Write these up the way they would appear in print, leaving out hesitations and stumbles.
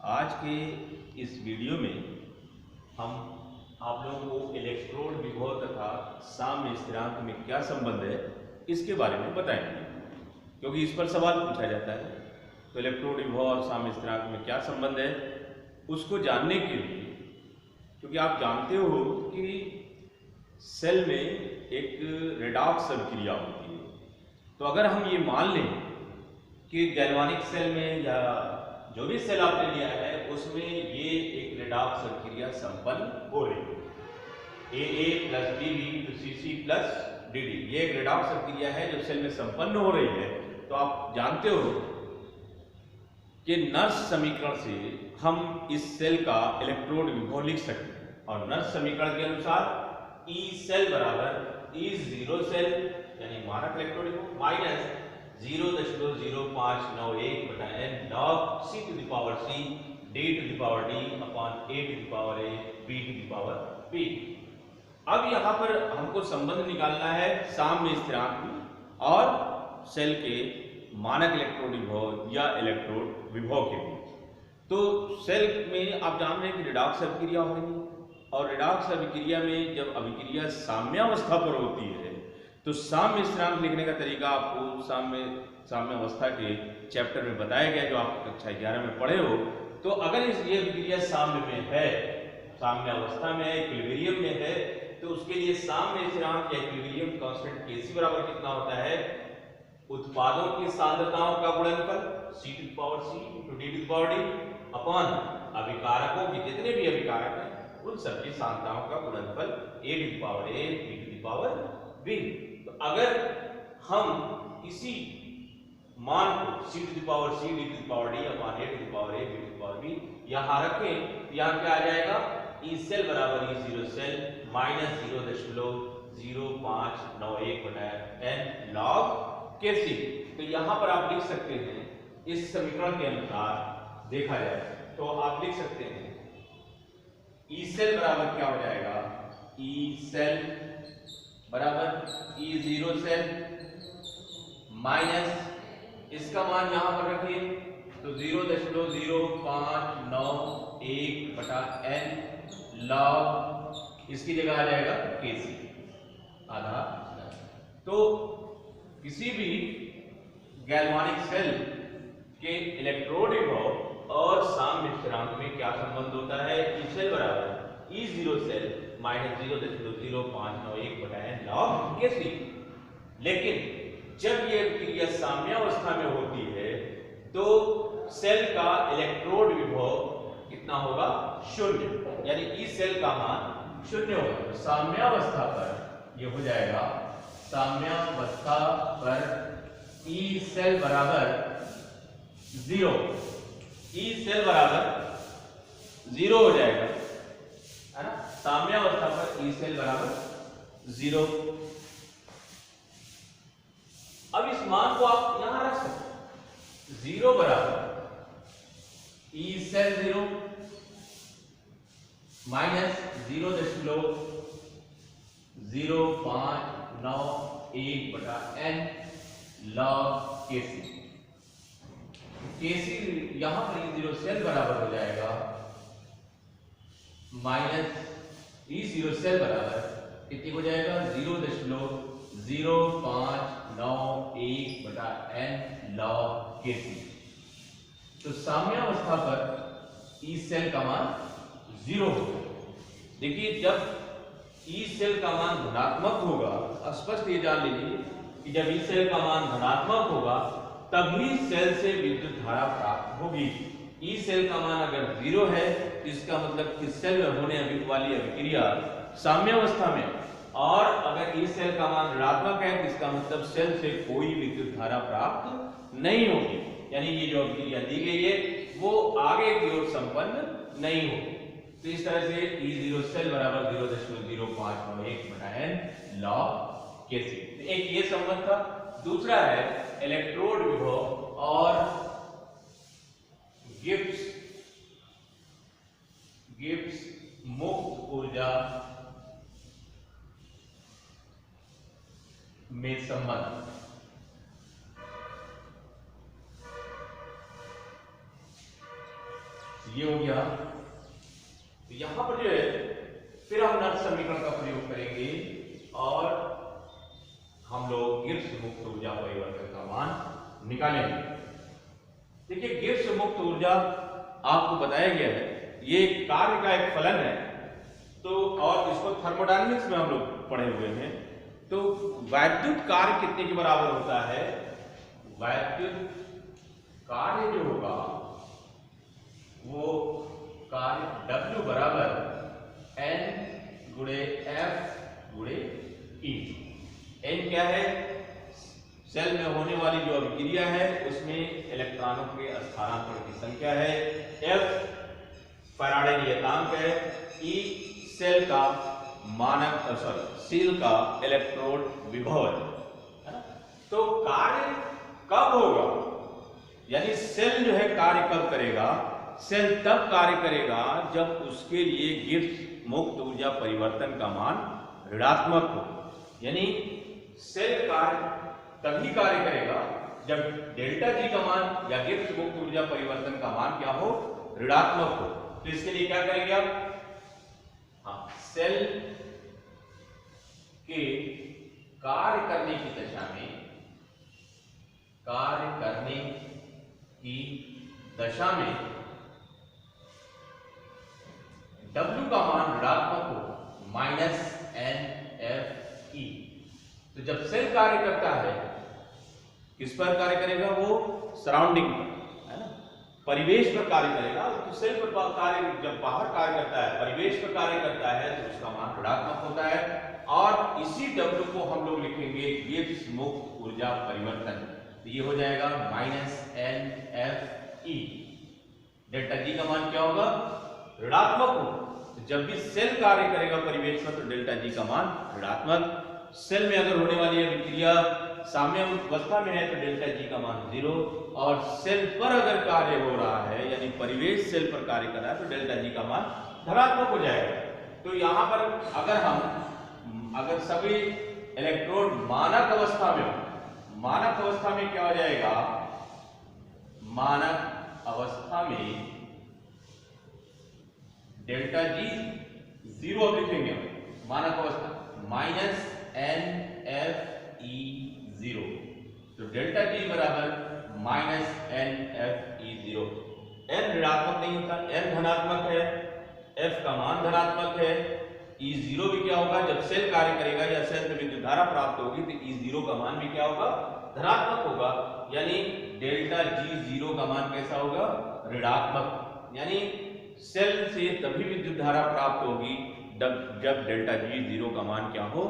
आज के इस वीडियो में हम आप लोगों को इलेक्ट्रोड विभव तथा साम्य स्थिरांक में क्या संबंध है इसके बारे में बताएंगे, क्योंकि इस पर सवाल पूछा जाता है। तो इलेक्ट्रोड विभव और साम्य स्थिरांक में क्या संबंध है उसको जानने के लिए, क्योंकि आप जानते हो कि सेल में एक रेडॉक्स अभिक्रिया होती है। तो अगर हम ये मान लें कि गैल्वानिक सेल में या जो भी सेल आपने लिया है उसमें ये एक रेडॉक्स अभिक्रिया संपन्न हो रही है, AA plus BB to CC plus DD, ये एक रेडॉक्स अभिक्रिया है जो सेल में संपन्न हो रही है। तो आप जानते हो कि नर्स समीकरण से हम इस सेल का इलेक्ट्रोड विभव लिख सकते हैं, और नर्स समीकरण के अनुसार E सेल बराबर E0 सेल यानी मानक इलेक्ट्रोड विभव माइनस 0.0591 बटा n log C to the power C D to the power D upon A to the power A B to the power B। अब यहाँ पर हमको संबंध निकालना है साम्य स्थिरांक और सेल के मानक इलेक्ट्रोड विभव या इलेक्ट्रोड विभव के बीच। तो सेल में आप जान रहे हैं कि रेडॉक्स अभिक्रिया हो रही है, और रेडॉक्स अभिक्रिया में जब अभिक्रिया साम्यावस्था पर होती है तो साम्य स्थिरांक लिखने का तरीका आपको साम्य अवस्था के चैप्टर में बताया गया, जो आप कक्षा 11 में पढ़े हो। तो अगर ये अभिक्रिया साम्य में है, साम्य अवस्था में है, इक्विलिब्रियम में है, तो उसके लिए साम्य स्थिरांक या इक्विलिब्रियम कांस्टेंट Kc बराबर कितना होता है? उत्पादों की सांद्रताओं का गुणनफल C to the power C to D to the power D upon अभिकारकों के जितने भी अभिकारक हैं उन सबकी सांद्रताओं का गुणनफल A to the power A B to the power B। तो अगर हम इसी मान को C to the power C D to the power D upon A to the power A B to the power B यहाँ रखें तो यहाँ क्या आ जाएगा? E सेल बराबर E0 सेल माइनस 0.0591 बटा n log Kc। तो यहाँ पर आप लिख सकते हैं इस समीकरण के अनुसार देखा जाए तो आप लिख सकते हैं E सेल बराबर क्या हो जाएगा? E सेल बराबर E0 सेल माइनस इसका मान यहां पर रखिए तो 0.0591 बटा n log इसकी जगह आ जाएगा Kc आधा। तो किसी भी गैल्वानिक सेल के इलेक्ट्रोड विभव और साम्य स्थिरांक में क्या संबंध होता है? E सेल बराबर E0 सेल माइनस 0.0591 बटा n log Kc। लेकिन जब ये अभिक्रिया साम्यावस्था में होती है तो सेल का इलेक्ट्रोड विभव कितना होगा? शून्य, यानी E सेल का मान शून्य होगा। तो साम्यावस्था पर ये हो जाएगा, साम्यावस्था पर E सेल बराबर 0, E सेल बराबर 0 हो जाएगा, है ना? साम्यावस्था पर E सेल बराबर 0। अब इस मान को आप यहां रख सकते हैं, 0 बराबर E सेल 0 माइनस 0.0591 बटा n log Kc। Kc यहां पर E0 सेल बराबर हो जाएगा माइनस E0 सेल बराबर कितनी हो जाएगा? 0.0591 बटा n log Kc। तो साम्यावस्था पर E सेल का मान 0 होगा। देखिए जब E सेल का मान धनात्मक होगा, स्पष्ट ये जान लीजिए कि जब E सेल का मान धनात्मक होगा तभी सेल से विद्युत धारा प्राप्त होगी। E सेल का मान अगर 0 है तो इसका मतलब कि सेल में होने वाली अभिक्रिया साम्यावस्था में, और अगर E सेल का मान ऋणात्मक है तो इसका मतलब सेल से कोई विद्युत धारा प्राप्त नहीं होगी, यानी ये जो अभिक्रिया दी गई है वो आगे की ओर संपन्न नहीं होगी। तो इस तरह से E0 सेल बराबर 0.0591 बटा n log Kc। एक ये संबंध था। दूसरा है इलेक्ट्रोड विभव और गिब्स मुक्त ऊर्जा में संबंध। ये हो गया। तो यहां पर जो है फिर हम नर्स समीकरण का प्रयोग करेंगे और हम लोग गिब्स मुक्त ऊर्जा परिवर्तन का मान निकालेंगे। देखिए गिब्स मुक्त ऊर्जा आपको बताया गया है, ये कार्य का एक फलन है। तो और इसको थर्मोडायनेमिक्स में हम लोग पढ़े हुए हैं। तो वैद्युत कार्य कितने के बराबर होता है? वैद्युत कार्य जो होगा वो कार्य W बराबर N गुणे F गुणे E। N क्या है? सेल में होने वाली जो अभिक्रिया है उसमें इलेक्ट्रॉनों के स्थानांतरण की संख्या है। F फैराडे नियतांक है। E सेल का मानक सेल का इलेक्ट्रोड विभव है ना। तो कार्य कब होगा, यानी सेल जो है कार्य कब करेगा? सेल तब कार्य करेगा जब उसके लिए गिब्स मुक्त ऊर्जा परिवर्तन का मान ऋणात्मक हो। यानी सेल कार्य तभी कार्य करेगा जब डेल्टा जी का मान या गिब्स मुक्त ऊर्जा परिवर्तन का मान क्या हो? ऋणात्मक हो। तो इसके लिए क्या करेंगे आप? सेल के कार्य करने की दशा में, कार्य करने की दशा में W का मान ऋणात्मक हो -NFE। तो जब सेल कार्य करता है किस पर कार्य करेगा? वो सराउंडिंग पर, है ना, परिवेश पर कार्य करेगा। तो सेल पर कार्य जब बाहर कार्य करता है, परिवेश पर कार्य करता है तो उसका मान ऋणात्मक होता है। और इसी W को हम लोग लिखेंगे गिब्स मुक्त ऊर्जा परिवर्तन। तो ये हो जाएगा -NFE। डेल्टा जी का मान क्या होगा? ऋणात्मक हो। तो जब भी सेल कार्य करेगा परिवेश में तो डेल्टा जी का मान ऋणात्मक। सेल में अगर होने वाली अभिक्रिया साम्य अवस्था में है तो डेल्टा जी का मान 0। और सेल पर अगर कार्य हो रहा है यानी परिवेश सेल पर कार्य कर रहा है तो डेल्टा जी का मान धनात्मक हो जाएगा। तो यहाँ पर अगर सभी इलेक्ट्रोड मानक अवस्था में हो, मानक अवस्था में क्या हो जाएगा? मानक अवस्था में डेल्टा जी 0 लिखेंगे मानक अवस्था -NFE0। तो डेल्टा जी बराबर -NFE0। N ऋणात्मक नहीं होता, N धनात्मक है, F का मान धनात्मक है। E0 भी क्या होगा? जब सेल कार्य करेगा या सेल में विद्युत धारा प्राप्त होगी तो E0 का मान भी क्या होगा? धनात्मक होगा। यानी डेल्टा G0 का मान कैसा होगा? ऋणात्मक। यानी सेल से तभी विद्युत धारा प्राप्त होगी जब डेल्टा G0 का मान क्या हो?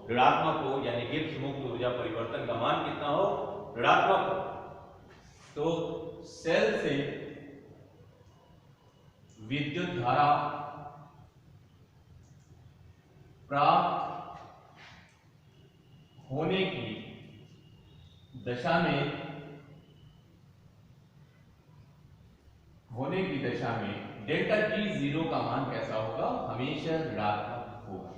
ऋणात्मक हो। यानी गिब्स मुक्त ऊर्जा परिवर्तन का मान कितना हो? ऋणात्मक हो। तो सेल से विद्युत धारा प्राप्त होने की दशा में डेल्टा G0 का मान कैसा होगा? हमेशा ऋणात्मक होगा।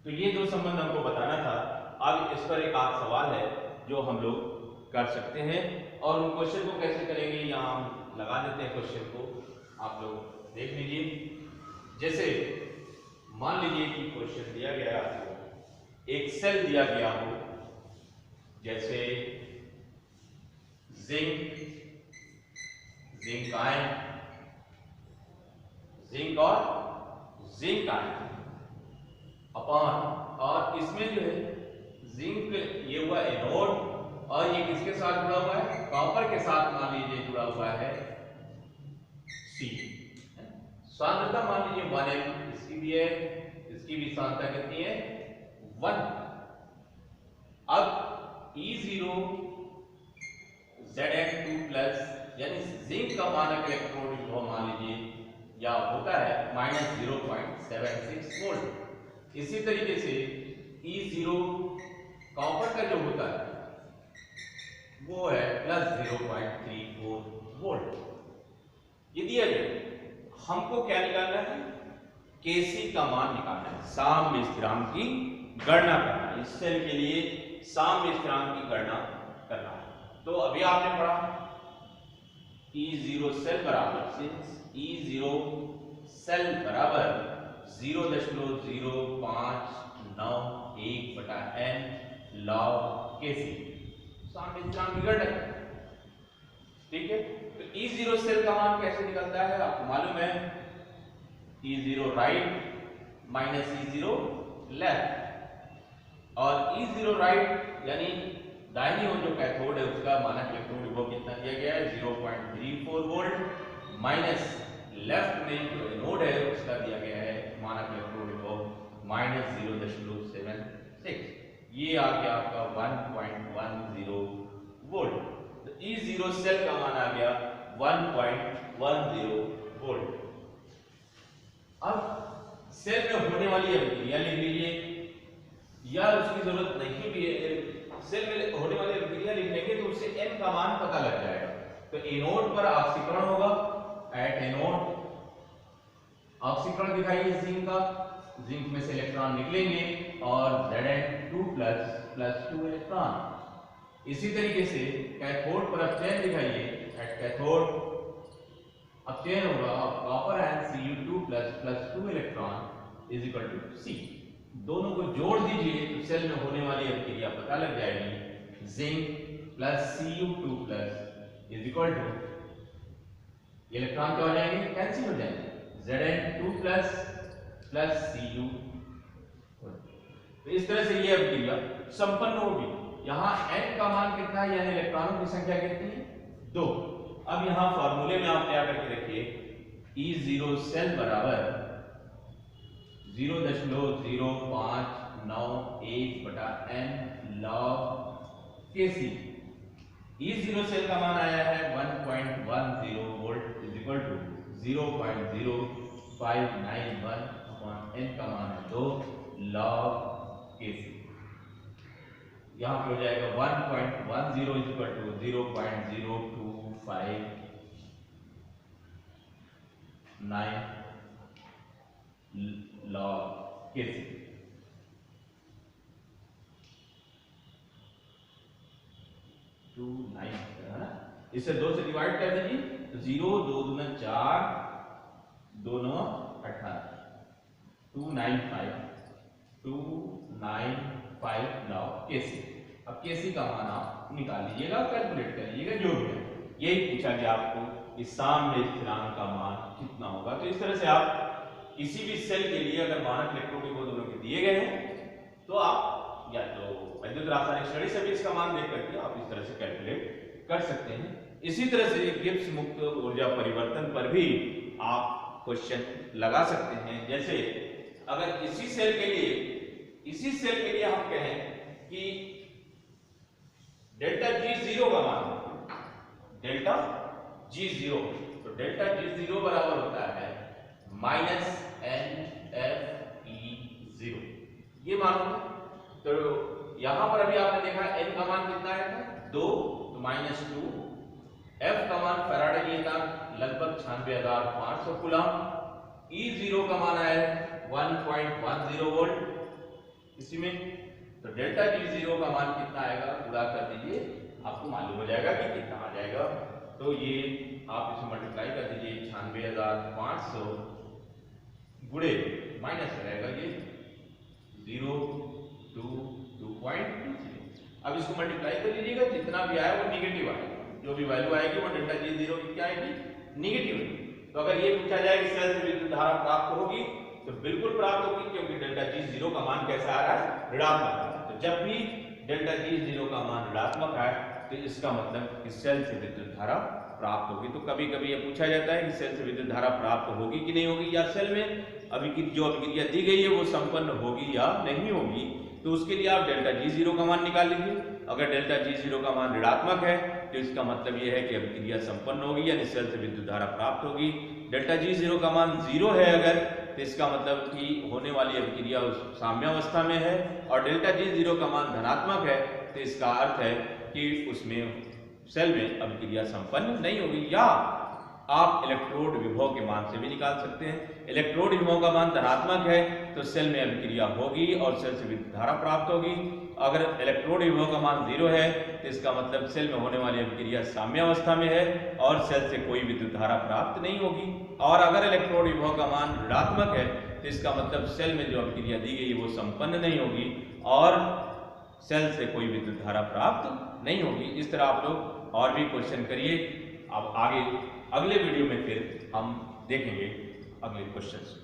तो ये दो संबंध हमको बताना था। अब इस पर एक आध सवाल है जो हम लोग कर सकते हैं और उन क्वेश्चन को कैसे करेंगे यहाँ हम लगा देते हैं। क्वेश्चन को आप लोग देख लीजिए। जैसे मान लीजिए कि क्वेश्चन दिया गया आपको, एक सेल दिया गया हो, जैसे जिंक आयन, जिंक और जिंक आयन अपान, और इसमें जो है जिंक ये हुआ एनोड और ये किसके साथ जुड़ा हुआ है? कॉपर के साथ मान लीजिए जुड़ा हुआ है C। सांद्रता मान लीजिए 1m, इसकी भी है, इसकी भी सांद्रता कितनी है? 1। अब E0 Zn2+ यानी जिंक का मानक इलेक्ट्रोड विभव मान लीजिए या होता है -0.76 वोल्ट। इसी तरीके से E0 कॉपर का जो होता है वो है +0.34 वोल्ट। ये दिया जाए, हमको क्या निकालना है? Kc का मान निकालना है, साम्य स्थिरांक की गणना करना है। इस सेल के लिए साम्य स्थिरांक की गणना करना है। तो अभी आपने पढ़ा E0 सेल बराबर सिंस E0 सेल बराबर 0.0591 बटा n log Kc। सामने चांद बिगड़ रहा है, ठीक है। तो E0 सेल का मान कैसे निकलता है आपको मालूम है, E0 right minus E0 left, और E0 राइट यानी दाहिनी ओर जो कैथोड है उसका मानक इलेक्ट्रॉन विभव कितना दिया गया है 0.34 वोल्ट, माइनस लेफ्ट में जो एनोड है उसका दिया गया है मानक इलेक्ट्रॉन विभव -0.76, ये आ गया आपका 1.10 वोल्ट। तो E0 सेल का मान आ गया 1.10 वोल्ट। अब सेल में होने वाली अभिक्रिया लिख लीजिए, या उसकी जरूरत नहीं भी है, सेल में होने वाली अभिक्रिया लिख लेंगे तो उससे n का मान पता लग जाएगा। तो एनोड पर ऑक्सीकरण होगा, एट एनोड ऑक्सीकरण दिखाइए जिंक का, जिंक में से इलेक्ट्रॉन निकलेंगे और Zn2 प्लस 2 इलेक्ट्रॉन। इसी तरीके से कैथोड पर अपचयन दिखाइए, एट कैथोड अपचयन होगा copper and Cu2 plus 2 electron is equal to C। दोनों को जोड़ दीजिए तो सेल में होने वाली अभिक्रिया पता लग जाएगी, zinc plus Cu2 plus is equal to, electron क्या हो जाएंगे, कैंसिल हो जाएंगे, Zn2 प्लस Cu। तो इस तरह से ये अभिक्रिया संपन्न होगी। यहाँ n का मान कितना है, यानी इलेक्ट्रॉनों की संख्या कितनी है, 2। अब यहाँ फॉर्मूले में आप क्या करके रखिए, E0 सेल बराबर 0.0591 बटा n log Kc। E0 cell का मान आया है 1.10 volt is equal to 0.0591 upon n का मान है 2 log Kc। यहाँ पे हो जाएगा 1.10 is equal to 0.0259 log Kc। है ना, इसे 2 से डिवाइड कर दीजिए तो 0 2 दूना 4 2 9 18 295 log Kc। अब Kc का मान आप निकाल लीजिएगा, कैलकुलेट कर लीजिएगा जो भी है। यही पूछा गया आपको इस सामने स्थिरांक का मान कितना होगा। तो इस तरह से आप किसी भी सेल के लिए अगर मानक इलेक्ट्रॉन विभव दोनों के दिए गए हैं तो आप या तो विद्युत रासायनिक श्रेणी से भी इसका मान देख करके आप इस तरह से कैलकुलेट कर सकते हैं। इसी तरह से गिब्स मुक्त ऊर्जा परिवर्तन पर भी आप क्वेश्चन लगा सकते हैं। जैसे अगर इसी सेल के लिए हम कहें कि डेल्टा G0 का मान डेल्टा G0, तो डेल्टा G0 बराबर होता है -NFE0, ये मान होगा। तो यहां पर अभी आपने देखा n का मान कितना है 2, तो -2, f का मान फैराडे नियतांक लगभग 96,500 कूलम, E0 का मान आया है 1.10 वोल्ट इसी में। तो डेल्टा G0 का मान कितना आएगा, गुणा कर दीजिए आपको मालूम हो जाएगा कि कितना आ जाएगा। तो ये आप इसे मल्टीप्लाई कर दीजिए 96,500 गुणे माइनस रहेगा ये 0.220। अब इसको मल्टीप्लाई कर लीजिएगा, जितना भी आया वो निगेटिव आएगा, जो भी वैल्यू आएगी वो डेल्टा G0 की क्या आएगी, निगेटिव। तो अगर ये पूछा जाए कि सेल से विद्युत धारा प्राप्त होगी तो बिल्कुल प्राप्त होगी, क्योंकि डेल्टा G0 का मान कैसा आ रहा है, ऋणात्मक। तो जब भी डेल्टा G0 का मान ऋणात्मक है तो इसका मतलब कि सेल से विद्युत धारा प्राप्त होगी। तो कभी कभी ये पूछा जाता है कि सेल से विद्युत धारा प्राप्त होगी कि नहीं होगी, या सेल में जो अभिक्रिया दी गई है वो संपन्न होगी या नहीं होगी। तो उसके लिए आप डेल्टा G0 का मान निकाल लीजिए। अगर डेल्टा G0 का मान ऋणात्मक है तो इसका मतलब ये है कि अभिक्रिया संपन्न होगी, यानी सेल से विद्युत धारा प्राप्त होगी। डेल्टा G0 का मान 0 है अगर, तो इसका मतलब कि होने वाली अभिक्रिया साम्यावस्था में है। और डेल्टा G0 का मान धनात्मक है तो इसका अर्थ है कि उसमें सेल में अभिक्रिया संपन्न नहीं होगी। या आप इलेक्ट्रोड विभव के मान से भी निकाल सकते हैं। इलेक्ट्रोड विभव का मान धनात्मक है तो सेल में अभिक्रिया होगी और सेल से विद्युत धारा प्राप्त होगी। अगर इलेक्ट्रोड विभव का मान 0 है तो इसका मतलब सेल में होने वाली अभिक्रिया साम्यावस्था में है और सेल से कोई विद्युत धारा प्राप्त नहीं होगी। और अगर इलेक्ट्रोड विभव का मान ऋणात्मक है तो इसका मतलब सेल में जो अभिक्रिया दी गई वो संपन्न नहीं होगी और सेल से कोई विद्युत धारा प्राप्त नहीं होगी। इस तरह आप लोग और भी क्वेश्चन करिए। अब आगे अगले वीडियो में फिर हम देखेंगे अगले क्वेश्चंस।